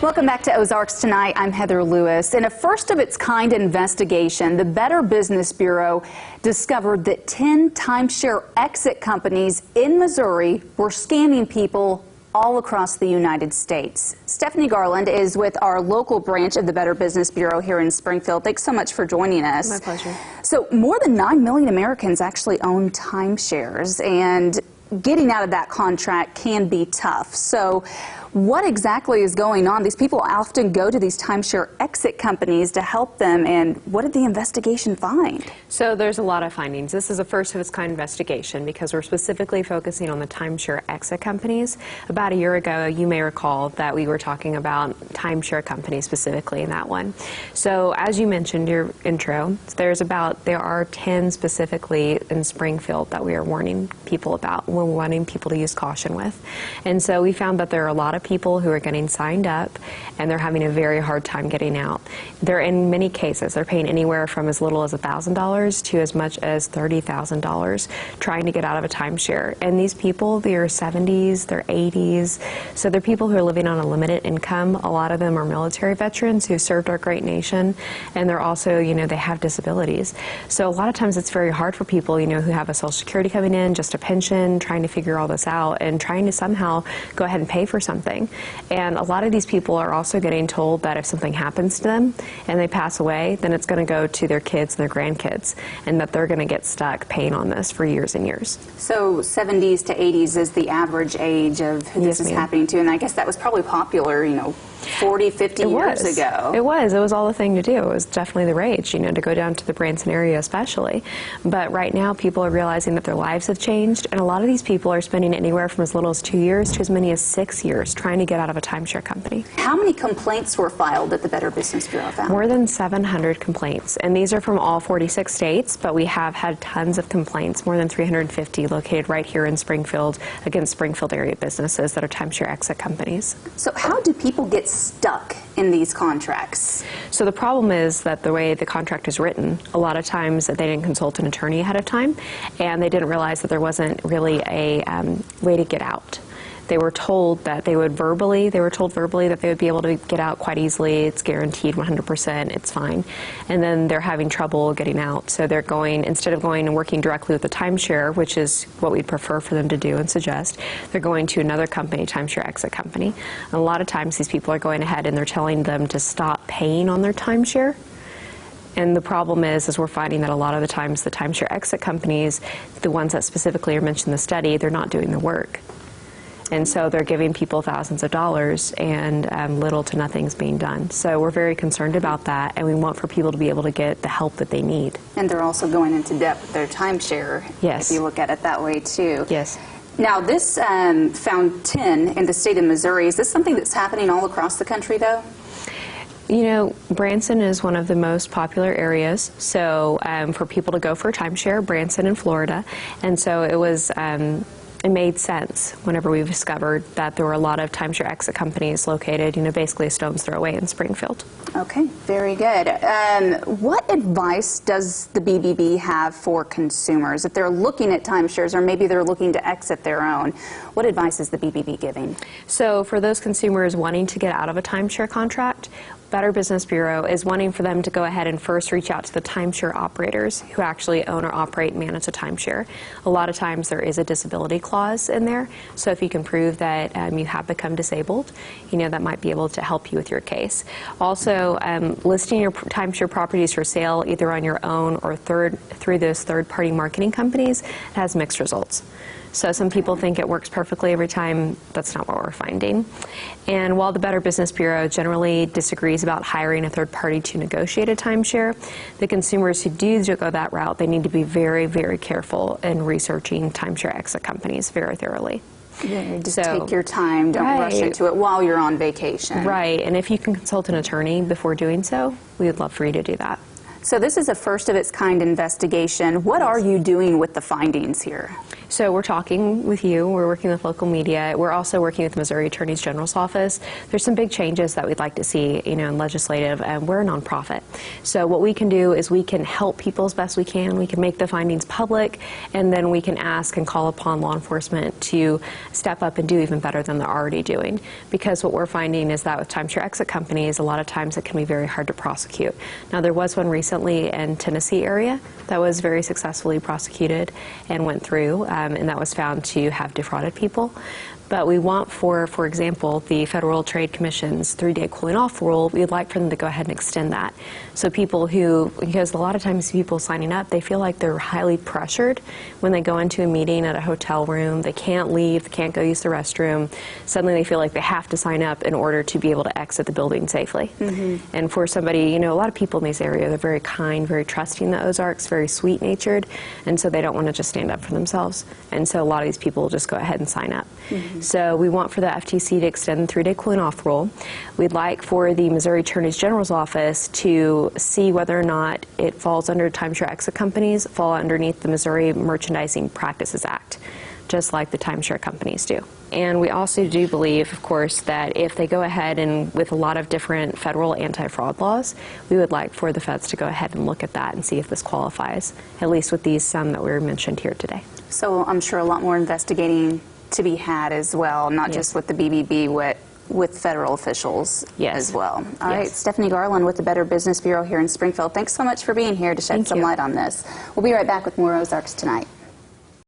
Welcome back to Ozarks Tonight. I'm Heather Lewis. In a first-of-its-kind investigation, the Better Business Bureau discovered that 10 timeshare exit companies in Missouri were scamming people all across the United States. Stephanie Garland is with our local branch of the Better Business Bureau here in Springfield. Thanks so much for joining us. My pleasure. So more than 9 million Americans actually own timeshares, and getting out of that contract can be tough. So what exactly is going on? These people often go to these timeshare exit companies to help them, and what did the investigation find? So there's a lot of findings. This is a first-of-its-kind investigation because we're specifically focusing on the timeshare exit companies. About a year ago, you may recall that we were talking about timeshare companies specifically in that one. So as you mentioned in your intro, there are 10 specifically in Springfield that we are warning people about. We're wanting people to use caution with. And so we found that there are a lot of people who are getting signed up and they're having a very hard time getting out. They're, in many cases, they're paying anywhere from as little as $1,000 to as much as $30,000 trying to get out of a timeshare. And these people, they're 70s, they're 80s, so they're people who are living on a limited income. A lot of them are military veterans who served our great nation, and they're also, they have disabilities. So a lot of times it's very hard for people, who have a Social Security coming in, just a pension, trying to figure all this out and trying to somehow go ahead and pay for something. And a lot of these people are also getting told that if something happens to them and they pass away, then it's going to go to their kids and their grandkids, and that they're going to get stuck paying on this for years and years. So 70s to 80s is the average age of who this is happening to, and I guess that was probably popular, 40, 50 years ago. It was all the thing to do. It was definitely the rage, to go down to the Branson area especially. But right now people are realizing that their lives have changed, and a lot of these people are spending anywhere from as little as 2 years to as many as 6 years trying to get out of a timeshare company. How many complaints were filed at the Better Business Bureau found? More than 700 complaints, and these are from all 46 states, but we have had tons of complaints, more than 350 located right here in Springfield against Springfield area businesses that are timeshare exit companies. So how do people get stuck in these contracts? So the problem is that the way the contract is written, a lot of times they didn't consult an attorney ahead of time, and they didn't realize that there wasn't really a way to get out. They were told that they told verbally that they would be able to get out quite easily. It's guaranteed 100%, it's fine. And then they're having trouble getting out. So they're instead of going and working directly with the timeshare, which is what we'd prefer for them to do and suggest, they're going to another company, timeshare exit company. And a lot of times these people are going ahead and they're telling them to stop paying on their timeshare. And the problem is we're finding that a lot of the times the timeshare exit companies, the ones that specifically are mentioned in the study, they're not doing the work. And so they're giving people thousands of dollars, and little to nothing's being done. So we're very concerned about that, and we want for people to be able to get the help that they need. And they're also going into debt with their timeshare, yes, if you look at it that way too. Yes. Now this found 10 in the state of Missouri. Is this something that's happening all across the country though? Branson is one of the most popular areas, so for people to go for a timeshare, Branson in Florida, and so it made sense whenever we discovered that there were a lot of timeshare exit companies located, basically a stone's throw away in Springfield. Okay, very good. What advice does the BBB have for consumers if they're looking at timeshares, or maybe they're looking to exit their own? What advice is the BBB giving? So for those consumers wanting to get out of a timeshare contract, Better Business Bureau is wanting for them to go ahead and first reach out to the timeshare operators who actually own or operate and manage a timeshare. A lot of times there is a disability clause in there, so if you can prove that you have become disabled, that might be able to help you with your case. Also, listing your timeshare properties for sale either on your own or through those third-party marketing companies has mixed results. So some people think it works perfectly every time. That's not what we're finding. And while the Better Business Bureau generally disagrees about hiring a third party to negotiate a timeshare, the consumers who do go that route, they need to be very, very careful in researching timeshare exit companies very thoroughly. Yeah, just take your time. Don't rush into it while you're on vacation. Right. And if you can consult an attorney before doing so, we would love for you to do that. So this is a first of its kind investigation. What are you doing with the findings here? So we're talking with you, we're working with local media, we're also working with the Missouri Attorney General's office. There's some big changes that we'd like to see, in legislative, and we're a nonprofit. So what we can do is we can help people as best we can. We can make the findings public, and then we can ask and call upon law enforcement to step up and do even better than they're already doing. Because what we're finding is that with timeshare exit companies, a lot of times it can be very hard to prosecute. Now, there was one recently in Tennessee area that was very successfully prosecuted and went through, and that was found to have defrauded people. But we want for example, the Federal Trade Commission's 3-day cooling off rule, we'd like for them to go ahead and extend that. So people because a lot of times people signing up, they feel like they're highly pressured when they go into a meeting at a hotel room. They can't leave, they can't go use the restroom. Suddenly they feel like they have to sign up in order to be able to exit the building safely. Mm-hmm. And for somebody, a lot of people in these areas, they're very kind, very trusting the Ozarks, very sweet-natured, and so they don't want to just stand up for themselves. And so a lot of these people will just go ahead and sign up. Mm-hmm. So we want for the FTC to extend the 3-day cooling off rule. We'd like for the Missouri Attorney General's office to see whether or not it falls under timeshare exit companies, fall underneath the Missouri Merchandising Practices Act, just like the timeshare companies do. And we also do believe, of course, that if they go ahead and with a lot of different federal anti-fraud laws, we would like for the feds to go ahead and look at that and see if this qualifies, at least with these some that were mentioned here today. So I'm sure a lot more investigating to be had as well, not just with the BBB, with federal officials as well. All right, Stephanie Garland with the Better Business Bureau here in Springfield. Thanks so much for being here to shed some light on this. We'll be right back with more Ozarks Tonight.